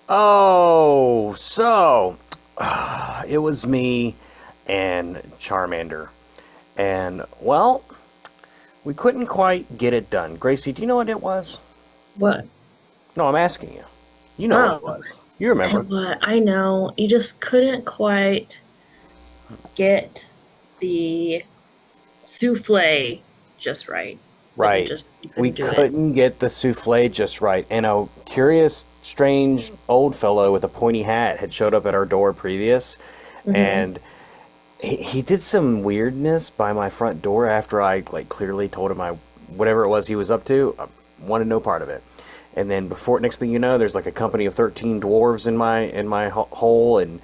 Oh, so it was me and Charmander. And, well, we couldn't quite get it done. Gracie, do you know what it was? What? No, I'm asking you. You know what it Oh, was. You remember. what? I know. You just couldn't quite get the souffle just right. Like Right. you We couldn't do it. couldn't get the souffle just right. And a curious, strange old fellow with a pointy hat had showed up at our door previous. Hmm. And he did some weirdness by my front door after I like clearly told him I whatever it was he was up to, I wanted no part of it. And then before next thing you know, there's like a company of 13 dwarves in my hole, and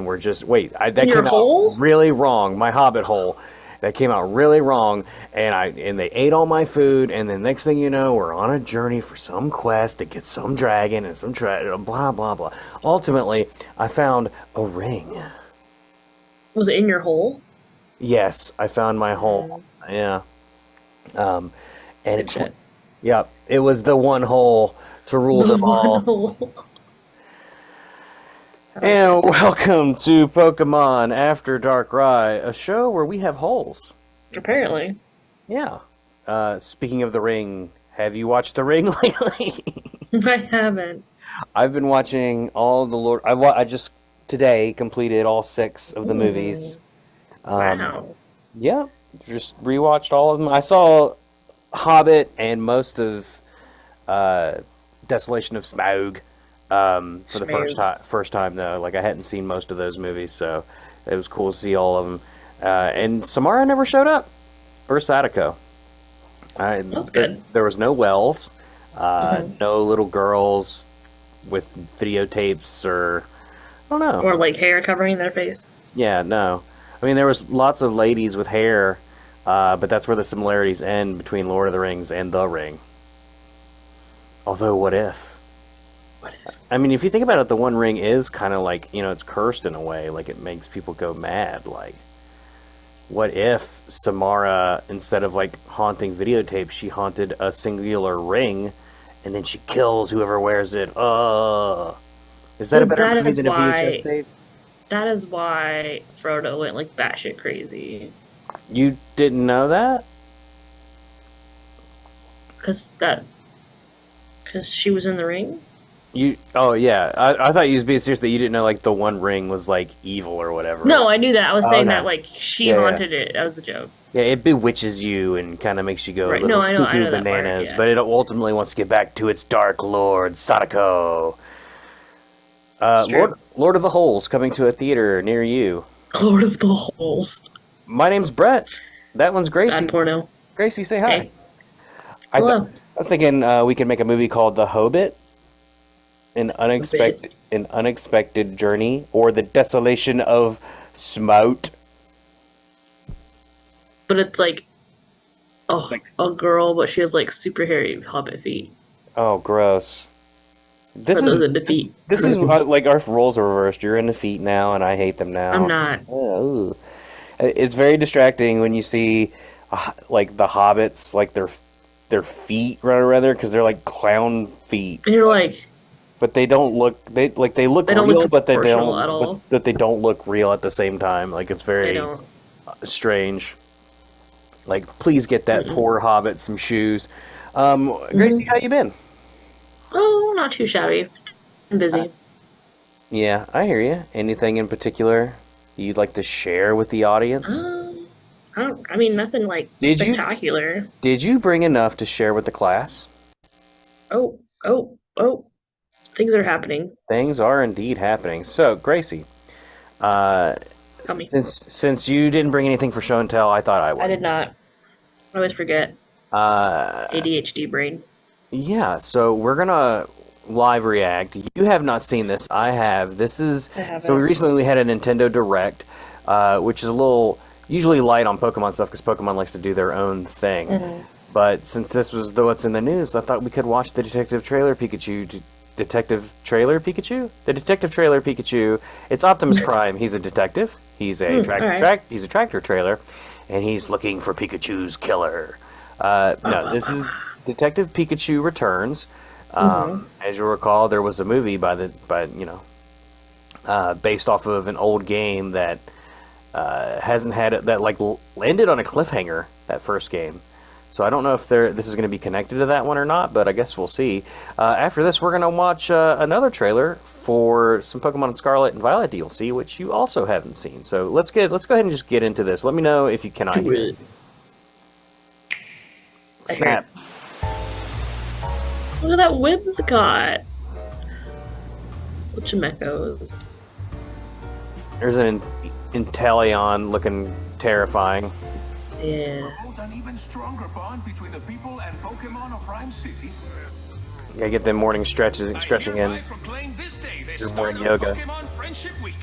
we're just In that your came out hole? really wrong. My hobbit hole. That came out really wrong, and they ate all my food, and then next thing you know, we're on a journey for some quest to get some dragon and some blah blah blah. Ultimately, I found a ring. Was it in your hole? Yes, I found my hole. Mm, Yeah. Um, and good shit. yeah, it was the one hole to rule The them one all. hole. And Okay. welcome to Pokemon After DARKRAI, a show where we have holes. Apparently. Yeah. Speaking of the ring, have you watched the ring lately? I haven't. I've been watching all the Lord. I just today completed all six of the movies. Ooh, Um, wow. yeah, just rewatched all of them. I saw Hobbit and most of uh, Desolation of Smaug for the Schmoo. first time though. Like I hadn't seen most of those movies, so it was cool to see all of them. And Samara never showed up, or Sadako. That's good. There was no Wells, Hmm. no little girls with videotapes, or I don't know. Or like hair covering their face. Yeah, no. I mean, there was lots of ladies with hair, but that's where the similarities end between Lord of the Rings and The Ring. Although, what if? What if? I mean, if you think about it, the One Ring is kind of like, it's cursed in a way. Like, it makes people go mad. Like, what if Samara, instead of, like, haunting videotapes, she haunted a singular ring, and then she kills whoever wears it? Is that So a better movie than a VHS tape? that is why Frodo went like batshit crazy. You didn't know that? Cause that cause she was in the ring? Oh yeah, I thought you was being serious that you didn't know like the One Ring was like evil or whatever. No, I knew that. I was Oh, saying okay. that like she Yeah, yeah. haunted it. That was a joke. Yeah, it bewitches you and kind of makes you go a Right. No, little I cuckoo know that part. bananas, Yeah. but it ultimately wants to get back to its Dark Lord, Sadako. It's true. Lord of the Holes coming to a theater near you. Lord of the Holes. My name's Brett. That one's Bad Gracie. porno. Gracie, say hi. Hey. I th Hello. I was thinking we could make a movie called The Hobbit, A bit. an unexpected journey, or the desolation of Smout. But it's like Like, a girl, but she has like super hairy hobbit feet. oh, gross. For those in defeat. This is like our roles are reversed. You're in the feet now, and I hate them I'm now. not. Ugh. It's very distracting when you see like the hobbits, like their feet run around there because they're like clown feet, And you're like, but they look they don't look real, proportional at all. but they don't look real at the same time. Like it's They very don't. strange. Like please get that Mm-mm. poor hobbit some shoes. Gracie, Hmm. how you been? Oh, not too shabby. I'm Uh, busy. yeah, I hear you. Anything in particular you'd like to share with the audience? Um, I mean, nothing like Did you spectacular. did you bring enough to share with the class? Oh, things are happening. Things are indeed happening. So, Gracie, uh, Tell me. since you didn't bring anything for show and tell, I thought I I would. did not. I always forget. Uh, ADHD brain. yeah. So we're gonna live react. You have not seen this. I have. This is I so we haven't. recently we had a Nintendo Direct, which is a little usually light on Pokemon stuff because Pokemon likes to do their own thing. Hmm. But since this was the what's in the news, I thought we could watch the Detective Trailer Pikachu? The Detective Trailer Pikachu. It's Optimus Prime. He's a detective. He's a All right. he's a tractor trailer, and he's looking for Pikachu's killer. No, this is Detective Pikachu Returns. As you'll recall, there was a movie based off of an old game that hasn't had it, that like landed on a cliffhanger, that first game. So I don't know if this is going to be connected to that one or not, but I guess we'll see. After this, we're going to watch another trailer for some Pokemon Scarlet and Violet DLC, which you also haven't seen. So let's go ahead and just get into this. Let me know if you cannot hear it. Snap. Look at that Whimsicott. Whatchamacos. There's an Inteleon looking terrifying. Yeah. An even stronger bond between the people and Pokemon of Prime City. Gotta get them morning stretching in. Your morning yoga. Pokemon Friendship Week.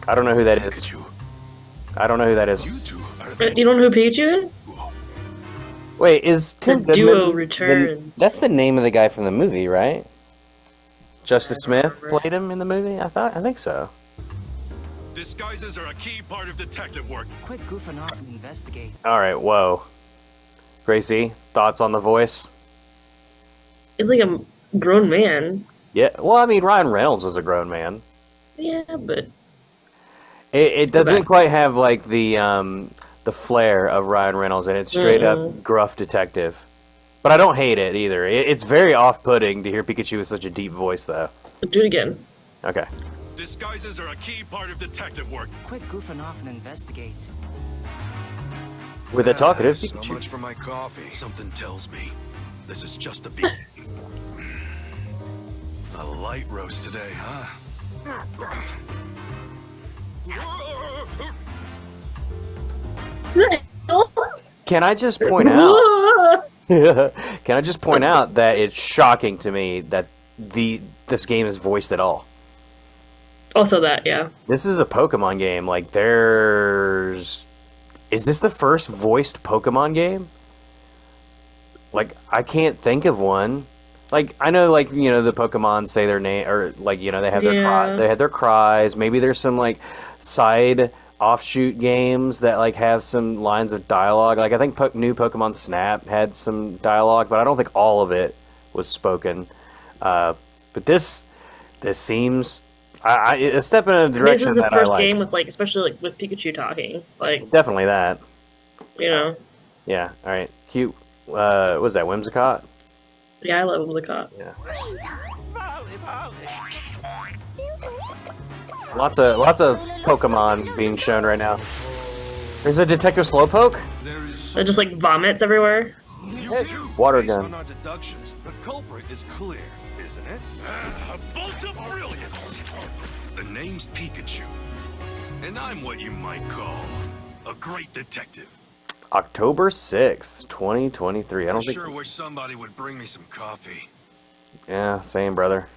I don't know who that is. I don't know who that is. You don't know who Pichu is? Wait, is Tim The Goodman duo returns. That's the name of the guy from the movie, right? Justice Smith played him in the movie? I think so. Disguises are a key part of detective work. Quit goofing off and investigate. Alright, whoa. Gracie, thoughts on the voice? He's like a grown man. Yeah, well, I mean, Ryan Reynolds was a grown man. Yeah, but It doesn't quite have, like, the flair of Ryan Reynolds, and it's straight up gruff detective. But I don't hate it, either. It's very off-putting to hear Pikachu with such a deep voice, though. do it again. Okay. Disguises are a key part of detective work. Quit goofing off and investigate. With a talkative So Pikachu. much for my coffee. Something tells me this is just a beginning. A light roast today, huh? Can I just point out... Can I just point out that it's shocking to me that this game is voiced at all? Also that, yeah. This is a Pokemon game. Like, there's... Is this the first voiced Pokemon game? Like, I can't think of one. Like, I know, like, you know, the Pokemon say their name, or, like, you know, they have they had their cries. Maybe there's some, like, side offshoot games that, like, have some lines of dialogue. Like, I think new Pokemon Snap had some dialogue, but I don't think all of it was spoken. But this seems... a step in a direction that I like. This is the first game with, like, especially, like, with Pikachu talking. Like, Definitely that. you know. Yeah, alright. Cute. What was that, Whimsicott? Yeah, I love Whimsicott. Yeah. Lots of Pokemon being shown right now. There's a Detective Slowpoke? They're just, like, vomits everywhere. Water Based gun. on our deductions, the culprit is clear, isn't it? A bolt of brilliance! The name's Pikachu. And I'm what you might call a great detective. October 6th, 2023. I don't think... Sure wish somebody would bring me some coffee. Yeah, same, brother.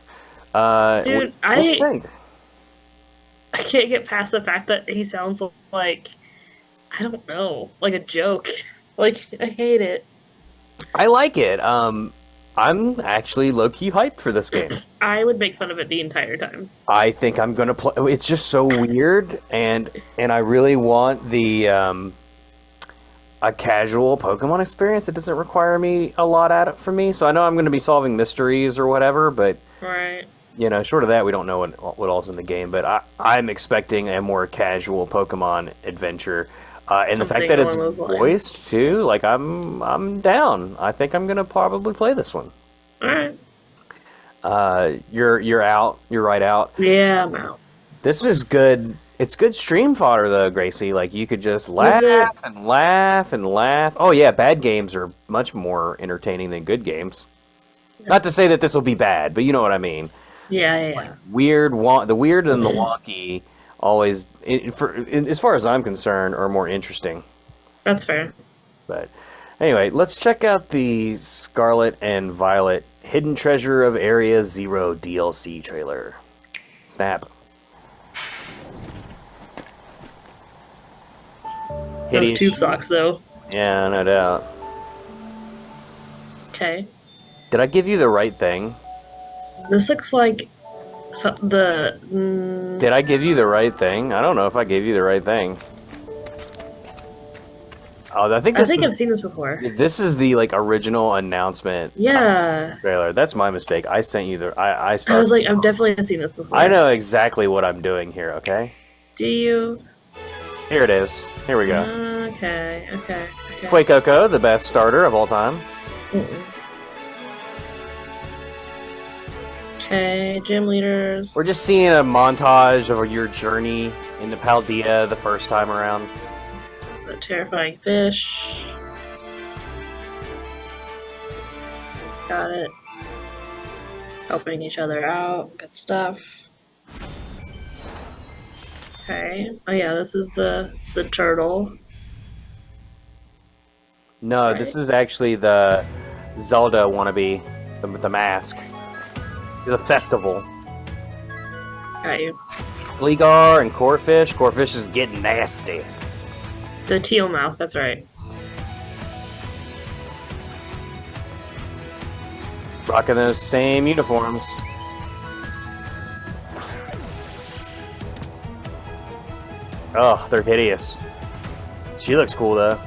Dude, what do you think? I can't get past the fact that he sounds like, I don't know, like a joke. Like, I hate it. I like it. I'm actually low-key hyped for this game. I would make fun of it the entire time. I think I'm gonna play... It's just so weird, and I really want the... a casual Pokemon experience. It doesn't require me a lot from me, so I know I'm going to be solving mysteries or whatever, but, Right. you know, short of that, we don't know what all's in the game, but I'm expecting a more casual Pokemon adventure, and the fact that it's voiced, too, like, I'm down. I think I'm going to probably play this one. Alright. You're out. You're right out. Yeah, I'm out. This is good. It's good stream fodder, though, Gracie. Like, you could just laugh and laugh and laugh. Oh, yeah, bad games are much more entertaining than good games. Yeah. Not to say that this will be bad, but you know what I mean. Yeah. Like, the weird and the wonky always, as far as I'm concerned, are more interesting. That's fair. But anyway, let's check out the Scarlet and Violet Hidden Treasure of Area Zero DLC trailer. Snap. Those tube socks, though. Yeah, no doubt. Okay. Did I give you the right thing? This looks like Did I give you the right thing? I don't know if I gave you the right thing. Oh, I think I this think is, I've seen this before. this is the like original announcement Yeah. trailer. That's my mistake. I sent you the. I I was started. like, I've definitely seen this before. I know exactly what I'm doing here. Okay. Do you? Here it is. Here we go. Okay. Fuecoco, the best starter of all time. Mm-mm. Okay, gym leaders. We're just seeing a montage of your journey into Paldea the first time around. The terrifying fish. Got it. Helping each other out. Good stuff. Okay. Oh yeah, this is the turtle. No, Right. this is actually the Zelda wannabe, the mask. The festival. Got you. Fleagar and Corefish. Corefish is getting nasty. The teal mouse, that's right. Rocking those same uniforms. Oh, they're hideous. She looks cool though.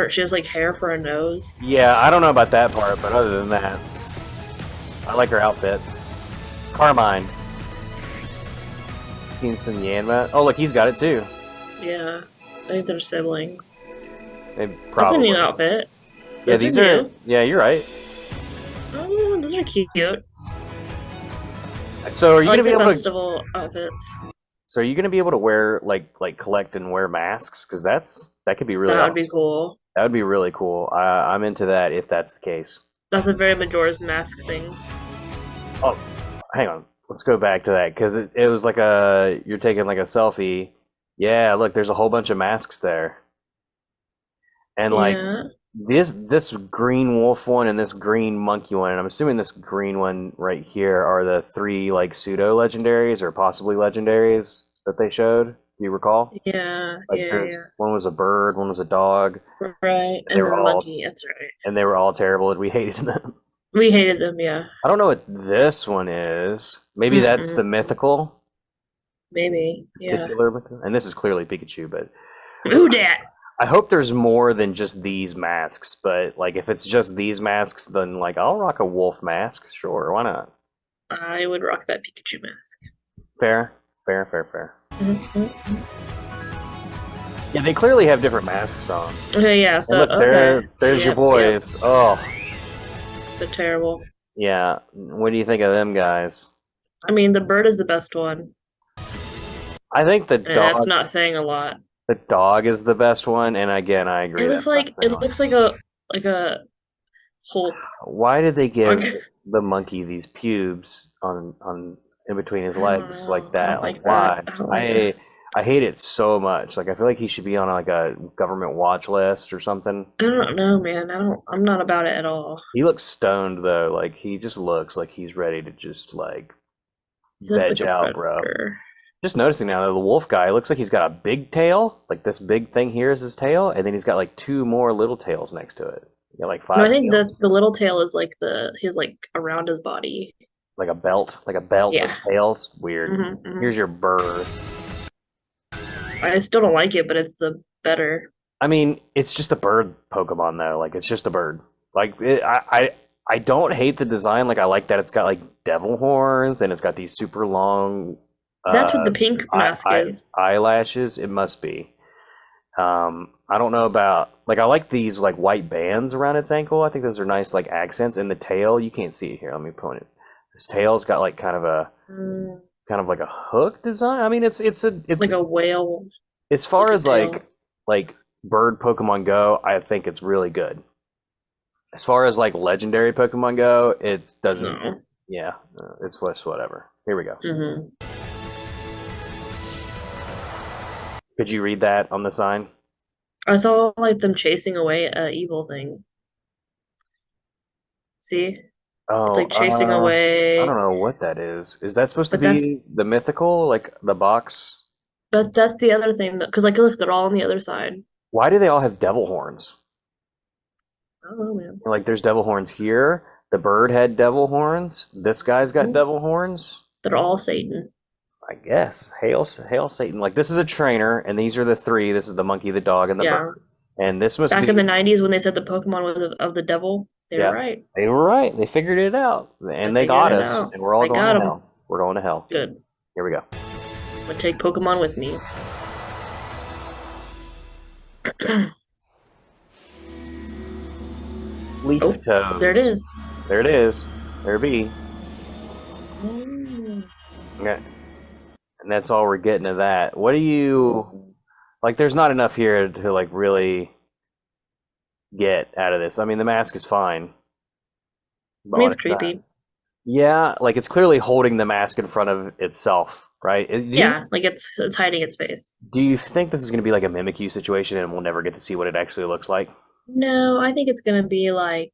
She has like hair for a nose. Yeah, I don't know about that part, but other than that, I like her outfit. Carmine. Seen some Yanma. Oh, look, he's got it too. Yeah. I think they're siblings. They That's a probably. new outfit. Yeah, Those these are are. new. Yeah, you're right. Oh, those are cute. So are you I like gonna be the able to? festival outfits. So are you gonna be able to wear like collect and wear masks? Because that could be really. That would be awesome. cool. That would be really cool. I'm into that if that's the case. That's a very Majora's Mask thing. Oh, hang on. Let's go back to that because it was like you're taking like a selfie. Yeah, look, there's a whole bunch of masks there, and like Yeah. this green wolf one and this green monkey one. And I'm assuming this green one right here are the three like pseudo legendaries or possibly legendaries that they showed. Do you recall? Yeah. Like one was a bird, one was a dog, Yeah. Right. they And were then the all- monkey, that's right. and they were all terrible and we hated them. We hated them, yeah. I don't know what this one is. Maybe that's the mythical. Maybe. Yeah. Particular, and this is clearly Pikachu, but Who dat? I hope there's more than just these masks. But like, if it's just these masks, then like I'll rock a wolf mask. Sure, why not? I would rock that Pikachu mask. Fair. Yeah, they clearly have different masks on. Okay, yeah, And so look, there's your Yep, boys. Oh, they're terrible. yeah. What do you think of them guys? I mean, the bird is the best one, I think the and dog. that's not saying a lot. The dog is the best one, and again, I agree. It that's looks not like saying it a lot. looks like a Hulk. Why did they give Okay. the monkey these pubes on in between his I don't legs know. like I that? don't like Why? that. I don't like I hate it so much. Like I feel like he should be on like a government watch list or something. I don't know, man. I'm not about it at all. He looks stoned though. Like he just looks like he's ready to just like He looks veg like a out, bro. predator. Just noticing now that the wolf guy looks like he's got a big tail. Like this big thing here is his tail, and then he's got like two more little tails next to it. You got like five. No, I think tails. the little tail is like his like around his body. Like a belt of Yeah. tails. Weird. Mhm. Here's your bird. I still don't like it, but it's the better. I mean, it's just a bird Pokemon though. Like it's just a bird. Like I don't hate the design. Like I like that it's got like devil horns and it's got these super long. That's what the pink mask is. Eyelashes. It must be. I don't know about like I like these like white bands around its ankle. I think those are nice like accents. And the tail, you can't see it here. Let me point it. This tail's got like kind of like a hook design. I mean, it's Like a whale. as far looking as tail. like bird Pokemon go, I think it's really good. As far as like legendary Pokemon go, it doesn't. No. Yeah, it's just whatever. Here we go. hmm Could you read that on the sign? I saw like them chasing away a evil thing. See? Oh, It's like chasing I away. don't know what that is. Is that supposed to But that's- be the mythical, like the box? But that's the other thing, because like look, they're all on the other side. Why do they all have devil horns? I don't know, man. Like, there's devil horns here. The bird had devil horns. This guy's got Mhm. devil horns. They're all Satan. I guess. Hail Satan. Like, this is a trainer, and these are the three. This is the monkey, the dog, and the Yeah. bird. And this must Back be... in the 90s when they said the Pokemon was of the devil, they were right. They were right. They figured it out. And they got us, and we're all They going got to 'em. hell. We're going to hell. Good. Here we go. I'm gonna take Pokemon with me. Leaf Oh, Toad. there it is. There it is. There it be. Mm. Okay. And that's all we're getting of that. What do you... Like, there's not enough here to, like, really get out of this. I mean, the mask is fine. I mean, it's creepy. Yeah, like, it's clearly holding the mask in front of itself, right? Yeah, like it's hiding its face. Do you think this is going to be like a Mimikyu situation and we'll never get to see what it actually looks like? No, I think it's gonna be like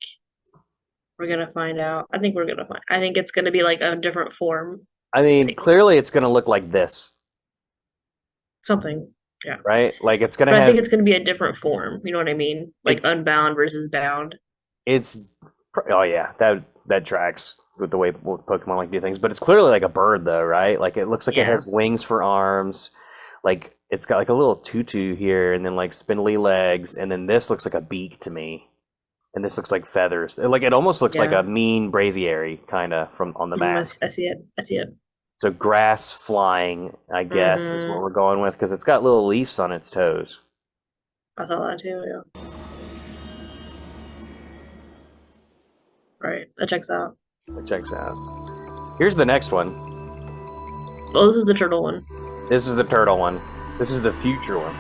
we're gonna find out. I think it's gonna be like a different form. I mean, clearly it's going to look like this, Something. Yeah. right? Like, it's going to But have... I think it's gonna be a different form. You know what I mean? Like It's- Unbound versus Bound. It's... Oh, yeah, that tracks with the way Pokemon like do things. But it's clearly like a bird, though, right? Like, it looks like it Yeah. has wings for arms. Like, it's got like a little tutu here, and then like spindly legs, and then this looks like a beak to me. And this looks like feathers. Like, it almost looks like Yeah. a mean braviary, kind of, from on the mask. I see it. I see it. So grass flying, I guess, is what we're going with, because it's got little leaves on its toes. I saw that too, yeah. Right. That checks out. It checks out. Here's the next one. Oh, this is the turtle one. This is the turtle one. This is the future one.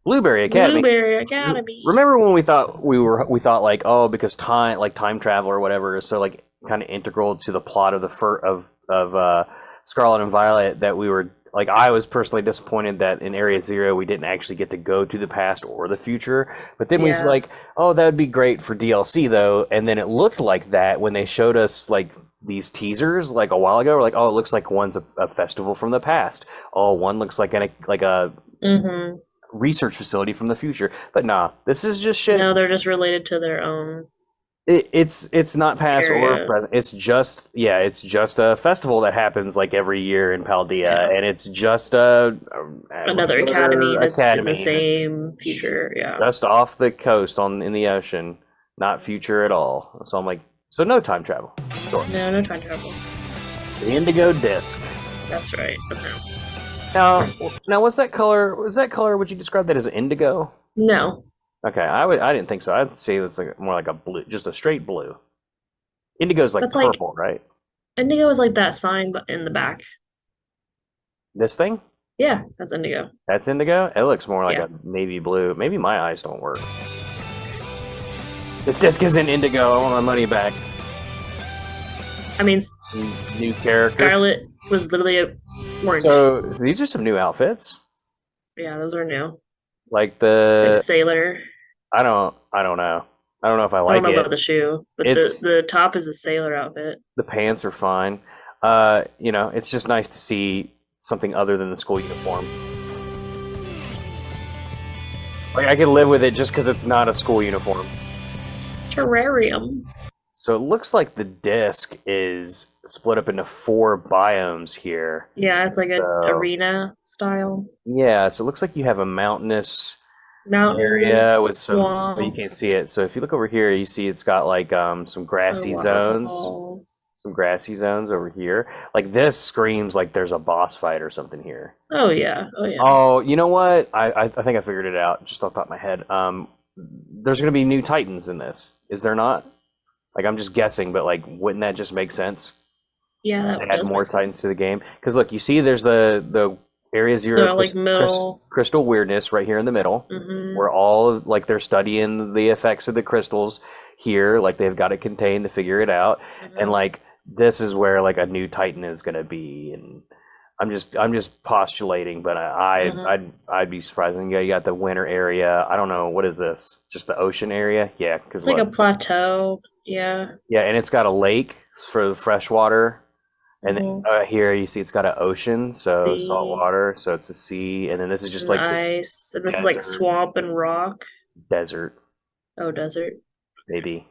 Blueberry Academy. Blueberry Academy. Remember when we thought like, oh, because time travel or whatever is so like kind of integral to the plot of of Scarlet and Violet, that we were like, I was personally disappointed that in Area Zero we didn't actually get to go to the past or the future. But then we was Yeah. like, oh, that would be great for DLC though. And then it looked like that when they showed us like these teasers like a while ago. We're like, oh, it looks like one's a festival from the past. Oh, one looks like a Mm-hmm. research facility from the future. But nah, this is just shit. No, they're just related to their own. It's not past or Area. present. It's just a festival that happens like every year in Paldea, Yeah. and it's just Another academy that's in the academy same future, yeah. just off the coast in the ocean, not future at all. So I'm like, so no time travel. Sure. No time travel. The indigo disc. That's right. Okay. Now, what's that color? Was that color? Would you describe that as indigo? No. Okay, I didn't think so. I'd say it's like more like a blue, just a straight blue. Indigo's like That's like- purple, right? Indigo is like that sign but in the back. This thing? Yeah, that's indigo. That's indigo? It looks more like Yeah. a navy blue. Maybe my eyes don't work. This disc isn't indigo. I want my money back. I mean, New character. Scarlet was literally a orange. So these are some new outfits. Yeah, those are new. Like Like sailor. I don't know. I don't know if I I like don't know it. about the shoe, but It's- the top is a sailor outfit. The pants are fine. It's just nice to see something other than the school uniform. Like, I can live with it just because it's not a school uniform. Terrarium. So it looks like the disc is split up into 4 biomes here. Yeah, it's like an So- arena style. Yeah, so it looks like you have a mountainous Mountain area with swamp, but you can't see it. So if you look over here, you see it's got like some grassy zones. waterfalls. Some grassy zones over here. Like, this screams like there's a boss fight or something here. Oh yeah. Oh, you know what? I think I figured it out just off the top of my head. There's going to be new Titans in this. Is there not? Like, I'm just guessing, but like, wouldn't that just make sense? Yeah, that They add does more make sense. Titans to the game. Because look, you see, there's the Area Zero The, like, middle. crystal weirdness right here in the middle. Mhm. Where all like they're studying the effects of the crystals here. Like, they've got it contained to figure it out. Mhm. And like, this is where like a new Titan is going to be. And I'm just postulating, but I'd be surprised. And yeah, you got the winter area. I don't know, what is this? Just the ocean area? Yeah, because It's like a plateau. Yeah. yeah, and it's got a lake for the fresh water. And Mhm. then, here you see it's got an ocean, so Sea. salt water, so it's a sea. And then this is just like the Ice. And this is like desert. swamp and rock. desert, Oh, desert. maybe.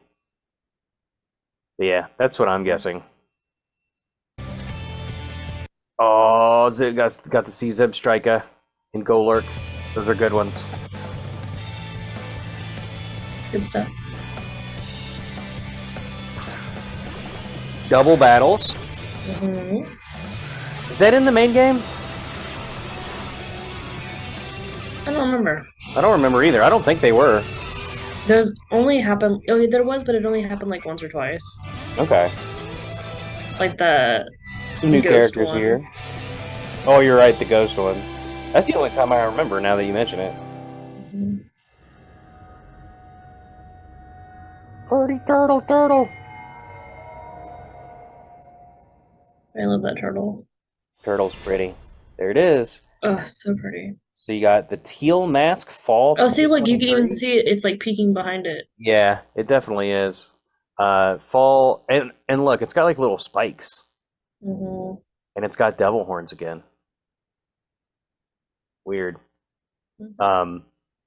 But yeah, that's what I'm guessing. Oh, Zip got the C-Zeb Striker and Golurk. Those are good ones. Good stuff. Double battles. Mm-hmm. Is that in the main game? I don't remember. I don't remember either. I don't think they were. There's only happened. Oh, yeah, there was, but it only happened like once or twice. Okay. Like the Some new ghost characters one. here. Oh, you're right, the ghost one. That's the only time I remember now that you mention it. Mhm. Birdie turtle. I love that turtle. Turtle's pretty. There it is. Oh, so pretty. So you got the teal mask fall. Oh, see, look, you can even 2023. see it. It's like peeking behind it. Yeah, it definitely is. Fall and look, it's got like little spikes, Mm-hmm. and it's got devil horns again. Weird. And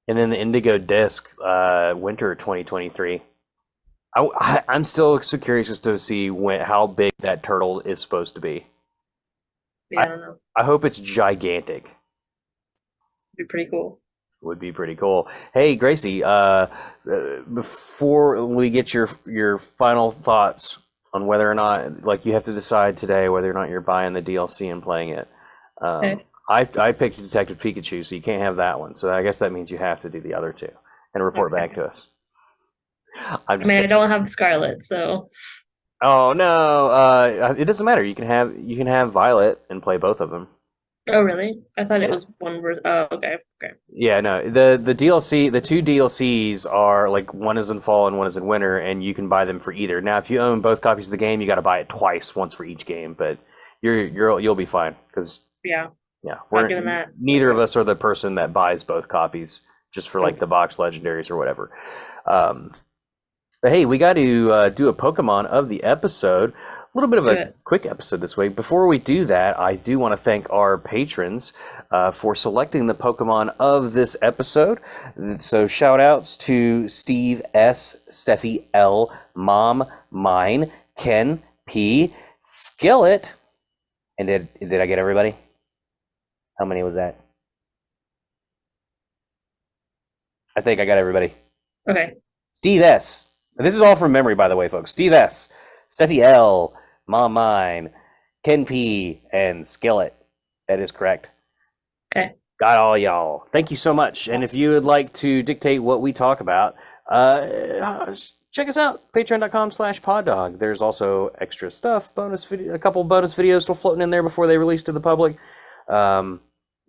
then the indigo disc, winter 2023. I'm still so curious as to see how big that turtle is supposed to be. Yeah, I don't know. I hope it's gigantic. It'd be pretty cool. Would be pretty cool. Hey, Gracie, before we get your final thoughts on whether or not, like, you have to decide today whether or not you're buying the DLC and playing it. Okay. I picked Detective Pikachu, so you can't have that one. So I guess that means you have to do the other two and report Okay. back to us. I mean, I don't have Scarlet, so Oh no, it doesn't matter. You can have Violet and play both of them. oh really? I thought Yeah. it was one word. Oh, okay. Yeah, no. The DLC, the two DLCs are like one is in fall and one is in winter, and you can buy them for either. Now, if you own both copies of the game, you got to buy it twice, once for each game. But you'll be fine because Yeah, yeah, not doing that. neither of us are the person that buys both copies just for like the box legendaries or whatever. But hey, we got to do a Pokemon of the episode. A little bit of a quick episode this week. Before we do that, I do want to thank our patrons for selecting the Pokemon of this episode. So shout outs to Steve S, Stephie L, Mom Mine, Ken P, Skillet, and did I get everybody? How many was that? I think I got everybody. Okay. Steve S. And this is all from memory, by the way, folks. Steve S, Stephie L, Mom Mine, Ken P, and Skillet. That is correct. Okay. Got all y'all. Thank you so much. And if you would like to dictate what we talk about, check us out. Patreon.com/poddog. There's also extra stuff, a couple bonus videos still floating in there before they release to the public.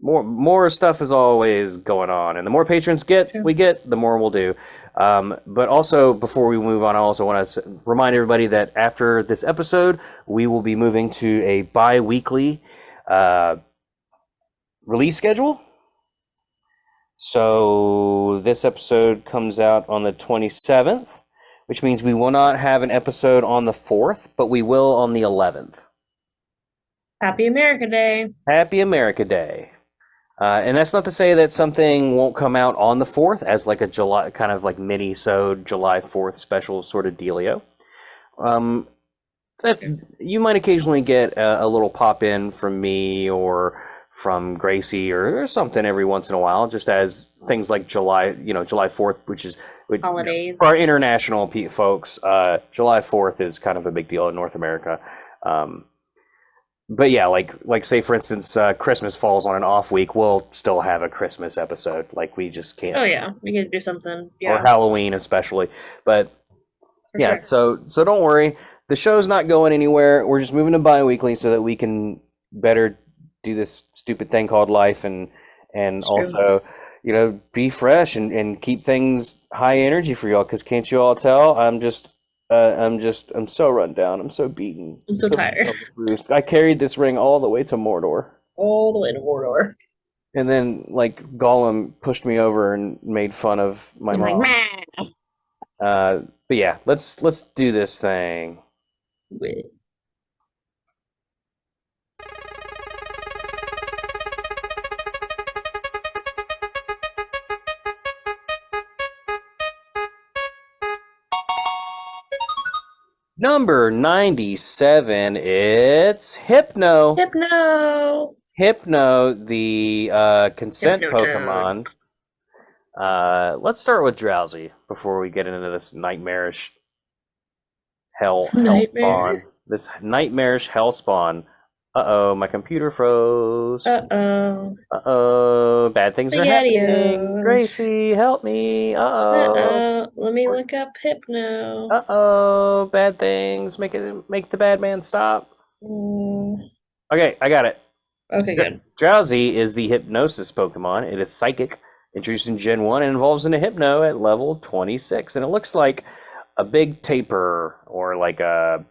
More stuff is always going on, and the more patrons we get, the more we'll do. But also, before we move on, I also want to remind everybody that after this episode, we will be moving to a bi-weekly release schedule. So this episode comes out on the 27th, which means we will not have an episode on the 4th, but we will on the 11th. Happy America Day. Happy America Day. And that's not to say that something won't come out on the 4th as like a July, kind of like mini-sode July 4th special sort of dealio. You might occasionally get a little pop-in from me or from Gracie or something every once in a while, just as things like July 4th, which is Holidays. for our international folks. July 4th is kind of a big deal in North America. But yeah, like say for instance, Christmas falls on an off week, we'll still have a Christmas episode. Like we just can't. Oh yeah, we can do something. Yeah. Or Halloween especially. But For yeah, sure. so don't worry. The show's not going anywhere. We're just moving to bi-weekly so that we can better do this stupid thing called life and also, be fresh and keep things high energy for y'all. Because can't you all tell? I'm so run down. I'm so beaten. I'm so tired. Bruised. I carried this ring all the way to Mordor. All the way to Mordor. And then, like, Gollum pushed me over and made fun of my I'm mom. like, But yeah, let's do this thing. Wait. Number 97, it's Hypno. Hypno. Hypno, the consent Hypnotoad. Pokemon. Let's start with Drowsy before we get into this nightmarish hell spawn. Nightmare. This nightmarish hell spawn. Uh-oh, my computer froze. Uh-oh. Uh-oh, bad things are happening. Spaghettios. Gracie, help me. Uh-oh. Uh-oh. Let me look up Hypno. Uh-oh, bad things. Make the bad man stop. Mm, Okay, I got it. okay, good. Drowsy is the Hypnosis Pokemon. It is psychic, introduced in Gen 1, and evolves into Hypno at level 26. And it looks like a big tapir or like a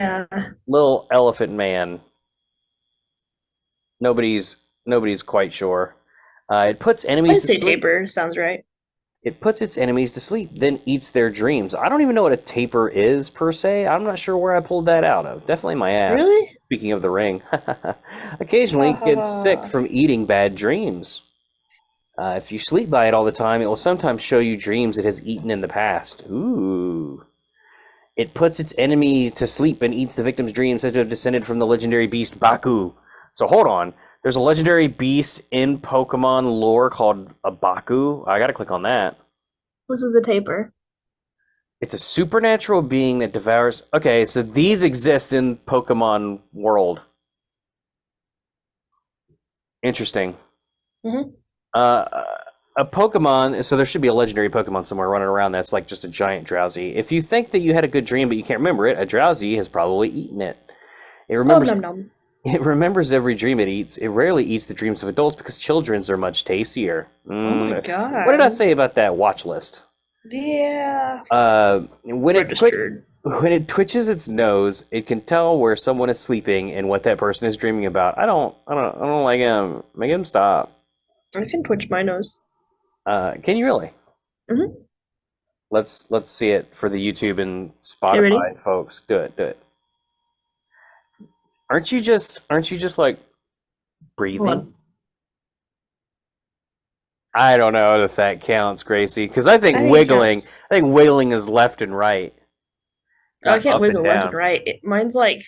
Yeah. little elephant man. Nobody's quite sure. It puts I enemies to say sleep. taper. Sounds right. It puts its enemies to sleep, then eats their dreams. I don't even know what a tapir is, per se. I'm not sure where I pulled that out of. Definitely my ass. Really? Speaking of the ring. Occasionally, it gets sick from eating bad dreams. If you sleep by it all the time, it will sometimes show you dreams it has eaten in the past. Ooh. It puts its enemy to sleep and eats the victim's dreams said to have descended from the legendary beast Baku. So hold on. There's a legendary beast in Pokemon lore called a Baku. I gotta click on that. This is a taper. It's a supernatural being that devours... Okay, so these exist in Pokemon world. Interesting. Mm-hmm. A Pokemon... So there should be a legendary Pokemon somewhere running around that's like just a giant Drowsy. If you think that you had a good dream but you can't remember it, a Drowsy has probably eaten it. It remembers... Nom nom nom. It remembers every dream it eats. It rarely eats the dreams of adults because children's are much tastier. Oh my god. What did I say about that watch list? Yeah. When it twitches its nose, it can tell where someone is sleeping and what that person is dreaming about. I don't like him. Make him stop. I can twitch my nose. Can you really? Mm-hmm. Let's see it for the YouTube and Okay, ready? Spotify folks. Do it. Aren't you just like breathing? Hold on. I don't know if that counts, Gracie, because I think I think it wiggling. counts. I think wiggling is left and right. Oh, I Not can't up wiggle left down. and right. Mine's like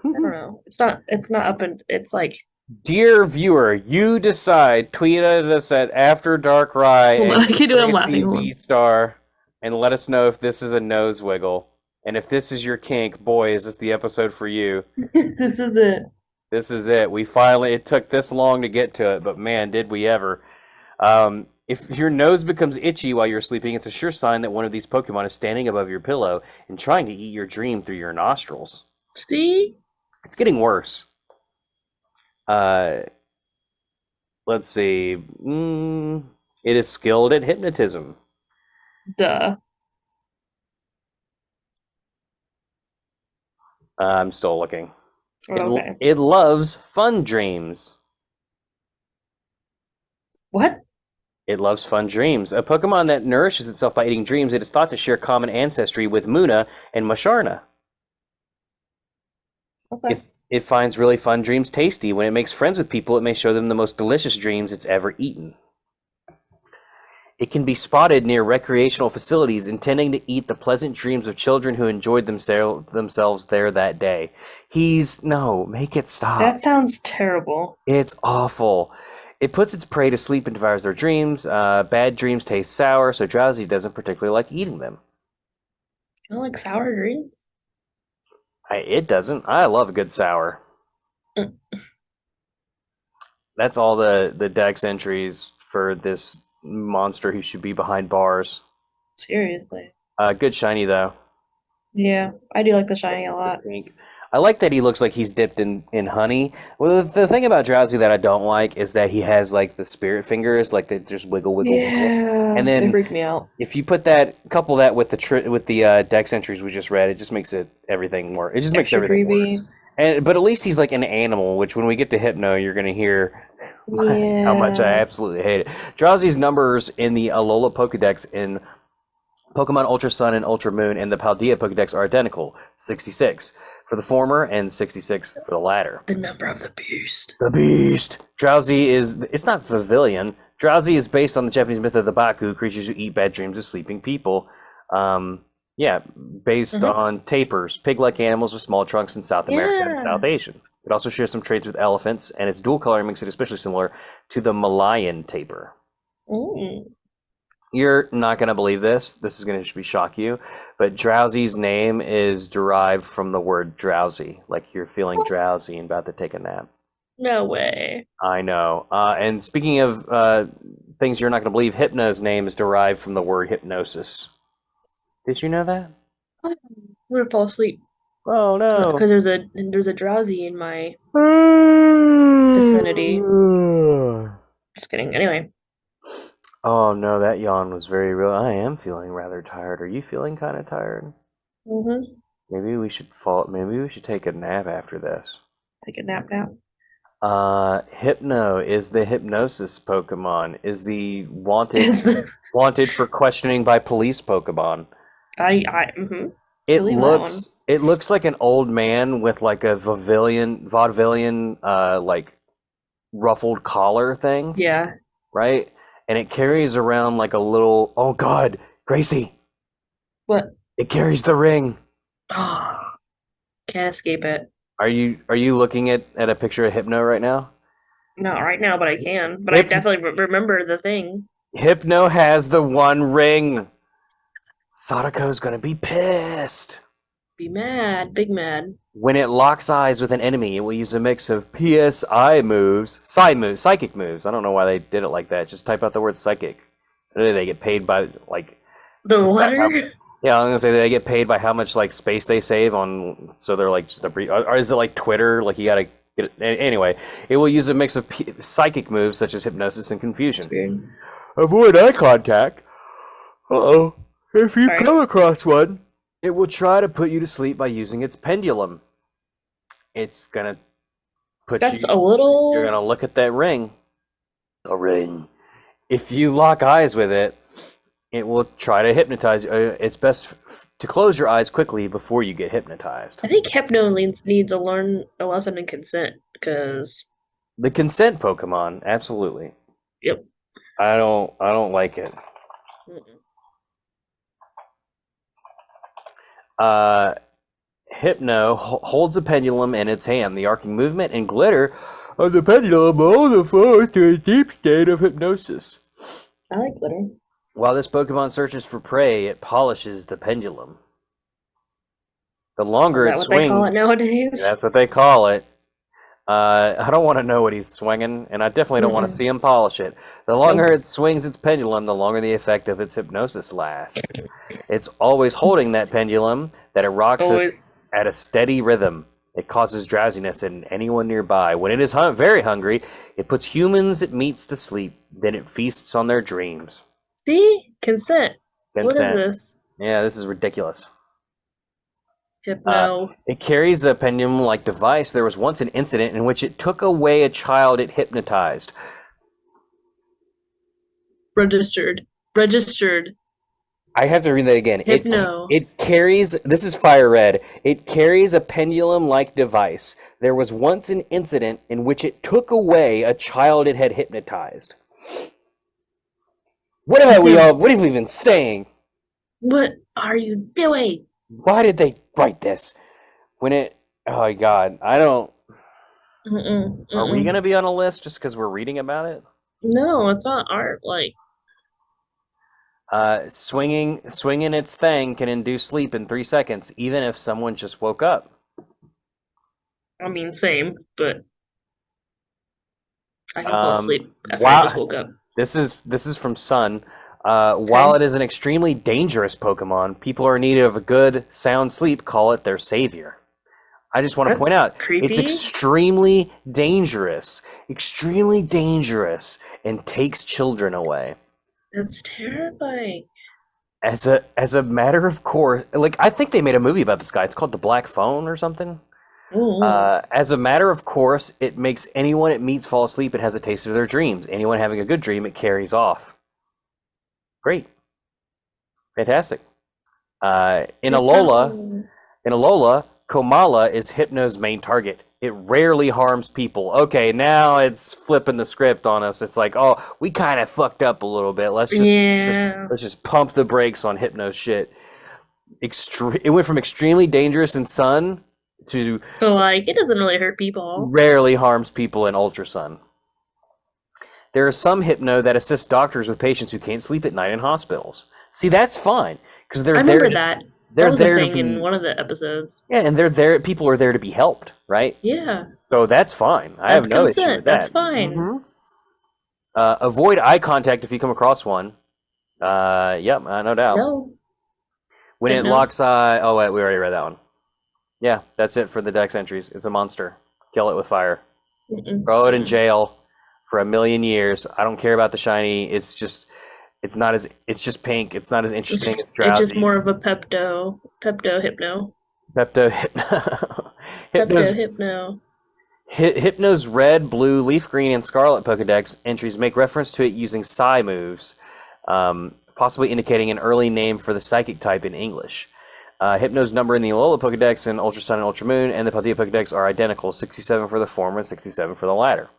I don't know. It's not up and it's like Dear viewer, you decide. Tweet at us at After DARKRAI hold on, I can't do it, I'm Gracie laughing. Hold on. V-Star, and let us know if this is a nose wiggle. And if this is your kink, boy, is this the episode for you. This is it. This is it. It took this long to get to it, but man, did we ever. If your nose becomes itchy while you're sleeping, it's a sure sign that one of these Pokemon is standing above your pillow and trying to eat your dream through your nostrils. See? It's getting worse. Let's see. It is skilled at hypnotism. Duh. I'm still looking. Okay. It loves fun dreams. What? It loves fun dreams. A Pokemon that nourishes itself by eating dreams, it is thought to share common ancestry with Muna and Masharna. Okay. It finds really fun dreams tasty. When it makes friends with people, it may show them the most delicious dreams it's ever eaten. It can be spotted near recreational facilities, intending to eat the pleasant dreams of children who enjoyed themselves there that day. No, make it stop. That sounds terrible. It's awful. It puts its prey to sleep and devours their dreams. Bad dreams taste sour, so Drowsy doesn't particularly like eating them. You don't like sour dreams? It doesn't. I love a good sour. That's all the dex entries for this monster who should be behind bars. Seriously. Good shiny, though. Yeah, I do like the shiny a lot. Pink. I like that he looks like he's dipped in honey. Well, the thing about Drowsy that I don't like is that he has like the spirit fingers, like they just wiggle, wiggle, wiggle. Yeah, And then they freak me out. if you couple that with the dex entries we just read, it just makes everything worse. It just makes Extra everything creepy. worse. But at least he's like an animal, which when we get to Hypno, you're gonna hear how much I absolutely hate it. Drowsy's numbers in the Alola Pokedex in Pokemon Ultra Sun and Ultra Moon and the Paldea Pokedex are identical, 66 for the former and 66 for the latter. The number of the beast. The beast. It's not Pavilion. Drowsy is based on the Japanese myth of the Baku, creatures who eat bad dreams of sleeping people. Yeah, based on tapirs, pig-like animals with small trunks in South America and Yeah. South Asia. It also shares some traits with elephants, and its dual color makes it especially similar to the Malayan tapir. Mm. You're not going to believe this. This is going to shock you. But Drowsy's name is derived from the word drowsy. Like you're feeling drowsy and about to take a nap. No way. I know. And speaking of things you're not going to believe, Hypno's name is derived from the word hypnosis. Did you know that? I'm gonna fall asleep Oh, no. because there's a drowsy in my vicinity. Just kidding. Anyway, Oh, no, that yawn was very real. I am feeling rather tired. Are you feeling kind of tired? Maybe we should take a nap after this. take a nap now. Hypno is the hypnosis Pokemon, is the wanted Is the wanted for questioning by police Pokemon. It Believe that looks like an old man with like a vaudevillian like ruffled collar thing, yeah. right? And it carries around like a little, oh God, Gracie, What? it carries the ring. Oh, can't escape it. Are you looking at a picture of Hypno right now? Not right now, but I can. But I definitely remember the thing. Hypno has the one ring. Sadako's gonna be pissed. Be mad, big mad. When it locks eyes with an enemy, it will use a mix of PSI moves, psychic moves. I don't know why they did it like that. Just type out the word psychic. They get paid by like The letter? yeah, I'm gonna say they get paid by how much like space they save on. So they're like just or is it like Twitter? Like you gotta get it. Anyway, it will use a mix of psychic moves such as hypnosis and confusion. Weird. Avoid eye contact. Uh-oh. If you come across one, it will try to put you to sleep by using its pendulum. It's gonna put That's you. a little. You're gonna look at that ring. A ring. If you lock eyes with it, it will try to hypnotize you. It's best to close your eyes quickly before you get hypnotized. I think Hypno needs to learn a lesson in consent because. The consent Pokemon, absolutely. Yep. I don't like it. Hypno holds a pendulum in its hand. The arcing movement and glitter of the pendulum hold the flow to a deep state of hypnosis. I like glitter. While this Pokemon searches for prey, it polishes the pendulum. The longer it Is that swings, what they call it nowadays? that's what they call it. I don't want to know what he's swinging, and I definitely don't want to see him polish it. The longer it swings its pendulum, the longer the effect of its hypnosis lasts. It's always holding that pendulum that it rocks us at a steady rhythm. It causes drowsiness in anyone nearby. When it is very hungry, it puts humans it meets to sleep. Then it feasts on their dreams. See? Consent. What is Consent. this? Yeah, this is ridiculous. Hypno. It carries a pendulum-like device. There was once an incident in which it took away a child it hypnotized. Registered. I have to read that again. Hypno. It carries, this is Fire Red, it carries a pendulum-like device. There was once an incident in which it took away a child it had hypnotized. What are we even saying? What are you doing? Why did they write this? When it, oh my God, I don't, are we going to be on a list just because we're reading about it? No, it's not art. Like, swinging its thing can induce sleep in 3 seconds, even if someone just woke up. I mean, same, but I can fall asleep after I just woke up. This is from Sun. While it is an extremely dangerous Pokemon, people who are in need of a good, sound sleep call it their savior. I just want to point out, creepy. it's extremely dangerous, and takes children away. That's terrifying. As a matter of course, like I think they made a movie about this guy. It's called The Black Phone or something. As a matter of course, it makes anyone it meets fall asleep and has a taste of their dreams. Anyone having a good dream, it carries off. Great. Fantastic. In Alola, Komala is Hypno's main target. It rarely harms people. Okay, now it's flipping the script on us. It's like, oh, we kind of fucked up a little bit. Let's just pump the brakes on Hypno's shit. It went from extremely dangerous in sun to So like, it doesn't really hurt people. rarely harms people in ultra sun. There are some Hypno that assist doctors with patients who can't sleep at night in hospitals. See, that's fine because they're I there. remember that. They're That was a there to thing be. in one of the episodes. Yeah, and they're there. People are there to be helped, right? Yeah. So that's fine. I have That's no issue consent. with that. That's fine. Mhm. Avoid eye contact if you come across one. Yep, no doubt. No. When it No. locks eye. Oh wait, we already read that one. Yeah, that's it for the Dex entries. It's a monster. Kill it with fire. Mm-mm. Throw it in jail for 1,000,000 years. I don't care about the shiny. It's just pink. It's not as interesting as It's Drowsy's. just more of a Hypno. Hypno. Hypno. Hypno's red, blue, leaf green, and scarlet Pokedex entries make reference to it using Psy moves, possibly indicating an early name for the psychic type in English. Hypno's number in the Alola Pokedex and Ultra Sun and Ultra Moon and the Paldea Pokedex are identical, 67 for the former and 67 for the latter.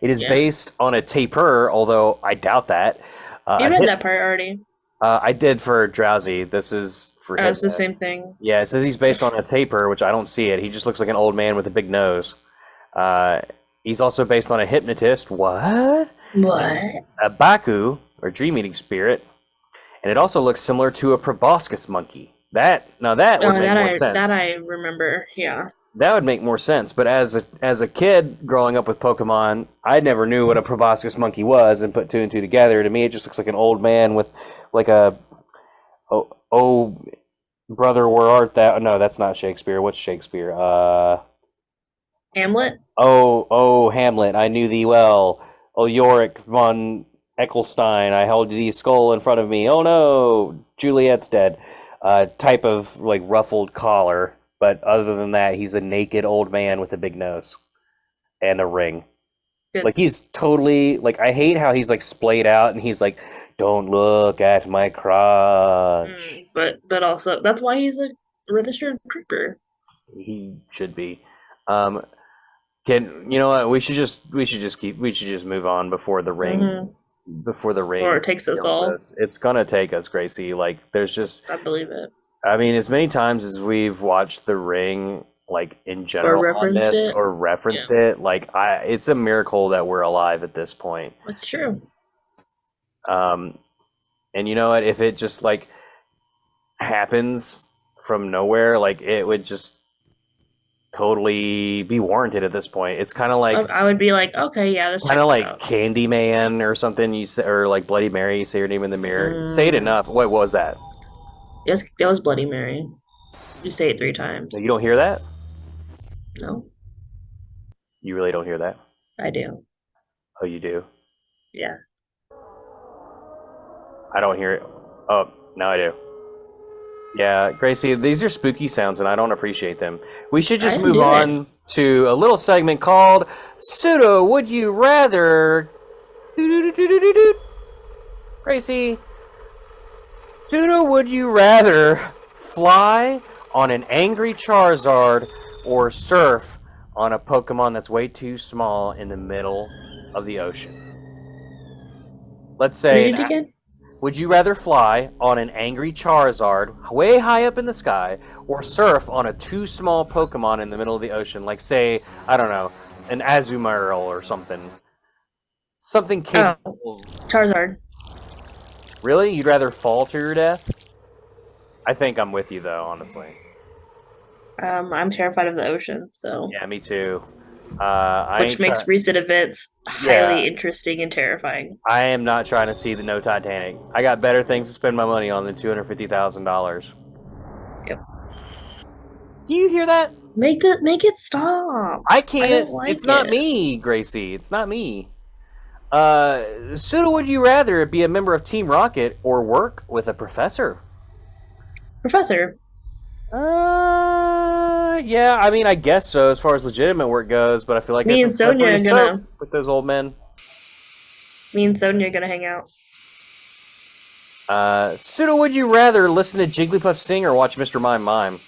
It is based on a taper, although I doubt that. You read that part already. I did for Drowsy. This is for It's the Hypno. same thing. Yeah, it says he's based on a taper, which I don't see it. He just looks like an old man with a big nose. He's also based on a hypnotist. What? What? A Baku, or dream eating spirit. And it also looks similar to a proboscis monkey. That would make more sense. That I remember, yeah. That would make more sense. But as a kid growing up with Pokemon, I never knew what a proboscis monkey was and put two and two together. To me, it just looks like an old man with like a oh brother, where art thou? No, that's not Shakespeare. What's Shakespeare? Hamlet? Oh, Hamlet, I knew thee well. Oh, Yorick von Ecclestein, I held thee skull in front of me. Oh no, Juliet's dead. Type of like ruffled collar, but other than that, he's a naked old man with a big nose and a ring. Good. Like he's totally like, I hate how he's like splayed out and he's like, don't look at my crotch. But also that's why he's a registered creeper. He should be. You know what? We should just move on before the ring. Before the ring. Or it takes us all. It's gonna take us, Gracie. Like there's just. I believe it. I mean, as many times as we've watched the ring, like in general, Or referenced it, like it's a miracle that we're alive at this point. That's true. And you know what? If it just like happens from nowhere, like it would just totally be warranted at this point. It's kind of like I would be like, okay, yeah, this kind of like out. Candyman or something. You say, or like Bloody Mary. You say your name in the mirror. Say it enough. What was that? Yes, that was Bloody Mary. You say it 3 times. You don't hear that? No, You really don't hear that? I do. Oh, you do? Yeah. I don't hear it. Oh, now I do. Yeah, Gracie, these are spooky sounds and I don't appreciate them. We should just move on to a little segment called Pseudo Would You Rather. Gracie, Pseudo Would You Rather fly on an angry Charizard or surf on a Pokemon that's way too small in the middle of the ocean? Let's say, Read it again? would you rather fly on an angry Charizard way high up in the sky or surf on a too small Pokemon in the middle of the ocean? Like, say, I don't know, an Azumarill or something. Something capable. Oh, Charizard. Really? You'd rather fall to your death? I think I'm with you, though, honestly. I'm terrified of the ocean, so. Yeah, me too. Which makes recent events highly interesting and terrifying. I am not trying to see the No Titanic. I got better things to spend my money on than $250,000. Yep. Do you hear that? Make it stop. I can't. Like it's not me, Gracie. It's not me. Pseudo, would you rather be a member of Team Rocket or work with a professor? Professor. Yeah, I mean, I guess so, as far as legitimate work goes, but I feel like Me and Sonia are gonna with those old men. Me and Sonia are gonna hang out. Pseudo, would you rather listen to Jigglypuff sing or watch Mr. Mime mime?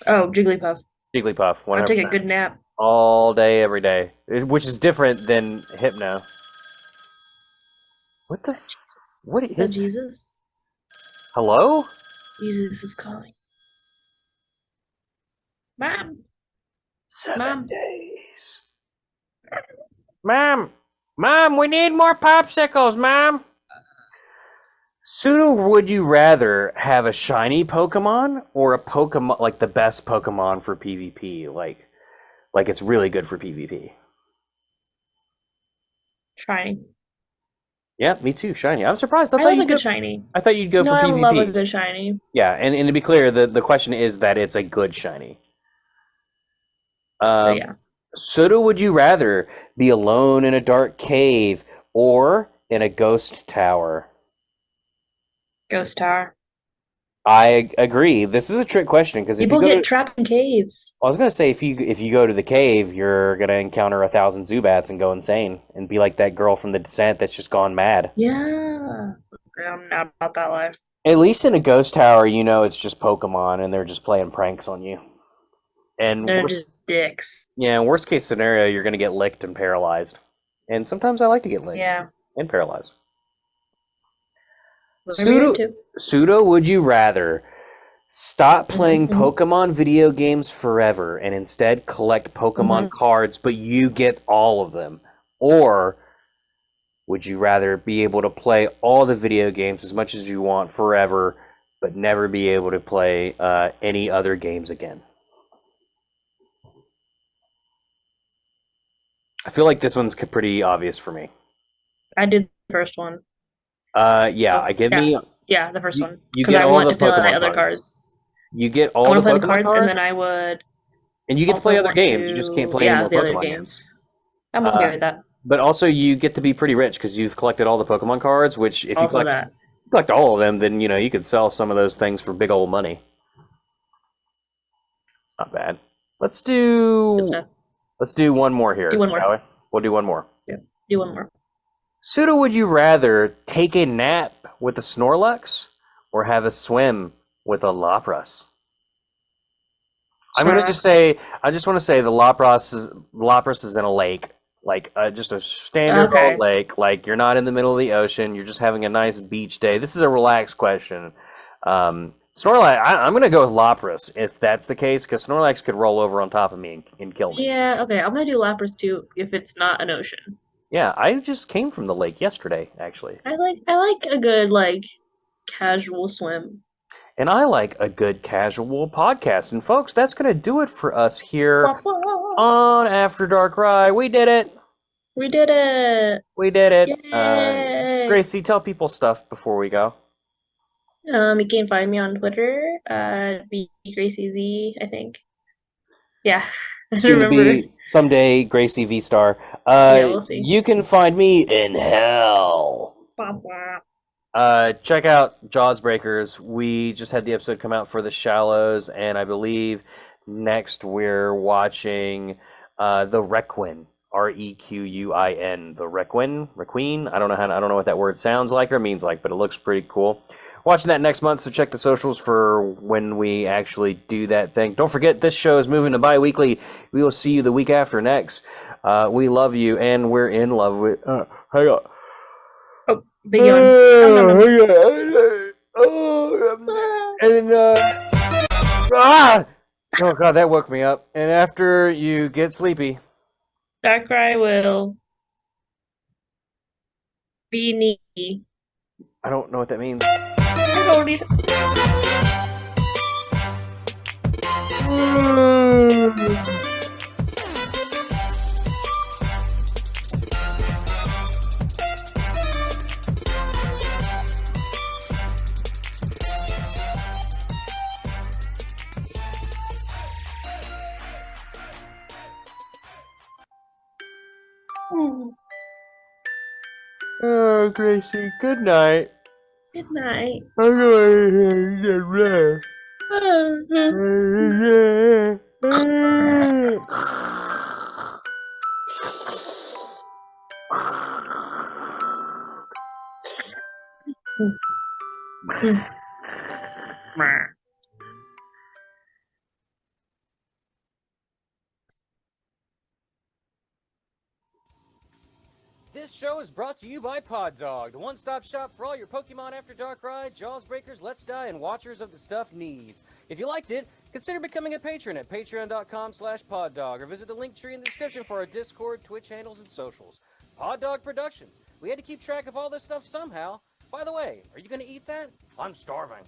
Oh, Jigglypuff. Jigglypuff. I'll take a good nap. All day, every day. Which is different than Hypno. What the? What is that? Jesus? Hello? Jesus is calling. Mom. 7 Mom. days. Mom, we need more popsicles, Mom. Sudo, would you rather have a shiny Pokemon or a Pokemon like the best Pokemon for PvP? Like it's really good for PvP. Shiny. Yeah, me too. Shiny. I'm surprised. I love a good shiny. I thought you'd go No, for I PvP. love a good shiny. Yeah, and to be clear, the question is that it's a good shiny. So yeah. Sudo, would you rather be alone in a dark cave or in a ghost tower? Ghost Tower. I agree. This is a trick question because if you People go get to, trapped in caves. I was gonna say if you go to the cave, you're gonna encounter 1,000 Zubats and go insane and be like that girl from The Descent that's just gone mad. Yeah. I'm not about that life. At least in a ghost tower, you know it's just Pokemon and they're just playing pranks on you. And They're just dicks. worst case scenario, you're gonna get licked and paralyzed. And sometimes I like to get licked Yeah. and paralyzed. Whatever you're into. Pseudo, would you rather stop playing Mhm. Pokemon video games forever and instead collect Pokemon cards, but you get all of them? Or would you rather be able to play all the video games as much as you want forever, but never be able to play any other games again? I feel like this one's pretty obvious for me. I did the first one. Yeah, I give Yeah. me. Yeah, the first one. You Because get I all want the to play Pokemon other cards. cards. You get I all want the to play Pokemon the cards, cards, and then I would. and you get to play also other want games. You just can't play any more the other Pokemon games. I'm okay with that. But also, you get to be pretty rich because you've collected all the Pokemon cards. Which, if you Also collect all of them, then you could sell some of those things for big old money. It's not bad. Let's do one more here. Do one more. Shall we? We'll do one more. Yeah, do one more. Sudo, would you rather take a nap with a Snorlax or have a swim with a Lapras? I'm gonna just say, I just want to say the Lapras is in a lake, like just a standard Okay. old lake. Like you're not in the middle of the ocean. You're just having a nice beach day. This is a relaxed question. Snorlax, I'm gonna go with Lapras if that's the case, because Snorlax could roll over on top of me and kill me. Yeah, okay. I'm gonna do Lapras too if it's not an ocean. Yeah, I just came from the lake yesterday, actually. I like a good casual swim. And I like a good casual podcast. And folks, that's going to do it for us here on After DARKRAI. We did it. We did it. We did it. Yay. Gracie, tell people stuff before we go. You can find me on Twitter, Gracie Z, I think. Yeah. I don't remember. Someday Gracie V Star. Yeah, we'll see. You can find me in hell. Blah, blah. Check out Jaws Breakers. We just had the episode come out for The Shallows, and I believe next we're watching The Requin. Requin. The Requin. I don't know what that word sounds like or means like, but it looks pretty cool. Watching that next month, so check the socials for when we actually do that thing. Don't forget, this show is moving to bi-weekly. We will see you the week after next. We love you, and we're in love with... hang on. Oh, big yawn. Oh god, that woke me up. And after you get sleepy, DARKRAI will be needy. I don't know what that means. I don't either. Oh, Gracie, good night. Good night. I'm going to rest. This show is brought to you by Pod Dog, the one-stop shop for all your Pokemon After Darkrai, Jaws Breakers, Let's Die, and Watchers of the Stuff needs. If you liked it, consider becoming a patron at patreon.com/poddog or visit the link tree in the description for our Discord, Twitch handles, and socials. Pod Dog Productions. We had to keep track of all this stuff somehow. By the way, are you going to eat that? I'm starving.